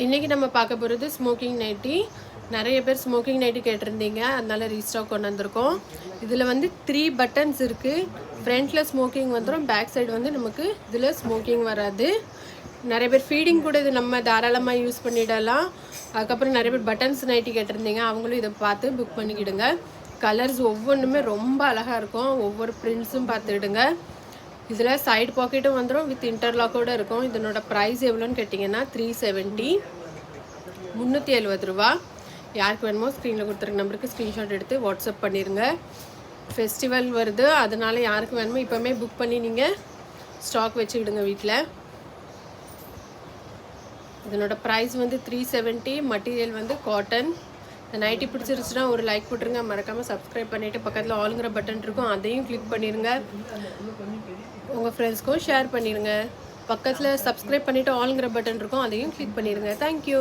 இன்றைக்கி நம்ம பார்க்க போகிறது ஸ்மோக்கிங் நைட்டி. நிறைய பேர் ஸ்மோக்கிங் நைட்டி கேட்டிருந்தீங்க, அதனால ரீஸ்டாக் கொண்டு வந்திருக்கோம். இதில் வந்து 3 பட்டன்ஸ் இருக்குது. ஃப்ரண்ட்டில் ஸ்மோக்கிங் வந்துடும், பேக் சைடு வந்து நமக்கு இதில் ஸ்மோக்கிங் வராது. நிறைய பேர் ஃபீடிங் கூட இது நம்ம தாராளமாக யூஸ் பண்ணிடலாம். அதுக்கப்புறம் நிறைய பேர் பட்டன்ஸ் நைட்டி கேட்டிருந்தீங்க, அவங்களும் இதை பார்த்து புக் பண்ணிக்கிடுங்க. கலர்ஸ் ஒவ்வொன்றுமே ரொம்ப அழகாக இருக்கும், ஒவ்வொரு பிரிண்ட்ஸும் பார்த்துக்கிடுங்க. இதில் சைடு பாக்கெட்டும் வந்துடும், வித் இன்டர்லாக்கோடு இருக்கும். இதனோட ப்ரைஸ் எவ்வளோன்னு கேட்டிங்கன்னா 370, 370 ரூபா. யாருக்கு வேணுமோ ஸ்க்ரீனில் கொடுத்துருக்க நம்பருக்கு ஸ்க்ரீன்ஷாட் எடுத்து வாட்ஸ்அப் பண்ணிடுங்க. ஃபெஸ்டிவல் வருது, அதனால் யாருக்கு வேணுமோ இப்போவுமே புக் பண்ணி நீங்கள் ஸ்டாக் வச்சுக்கிடுங்க வீட்டில். இதனோட ப்ரைஸ் வந்து 370. மெட்டீரியல் வந்து காட்டன். இந்த நைட்டி பிடிச்சிருச்சுன்னா ஒரு லைக் போட்டுருங்க. மறக்காமல் சப்ஸ்கிரைப் பண்ணிவிட்டு பக்கத்தில் ஆளுங்கிற பட்டன் இருக்கும், அதையும் கிளிக் பண்ணிடுங்க. உங்கள் ஃப்ரெண்ட்ஸ்க்கும் ஷேர் பண்ணிடுங்க. பக்கத்தில் சப்ஸ்கிரைப் பண்ணிவிட்டு ஆளுங்கிற பட்டன் இருக்கும், அதையும் கிளிக் பண்ணிடுங்க. தேங்க்யூ.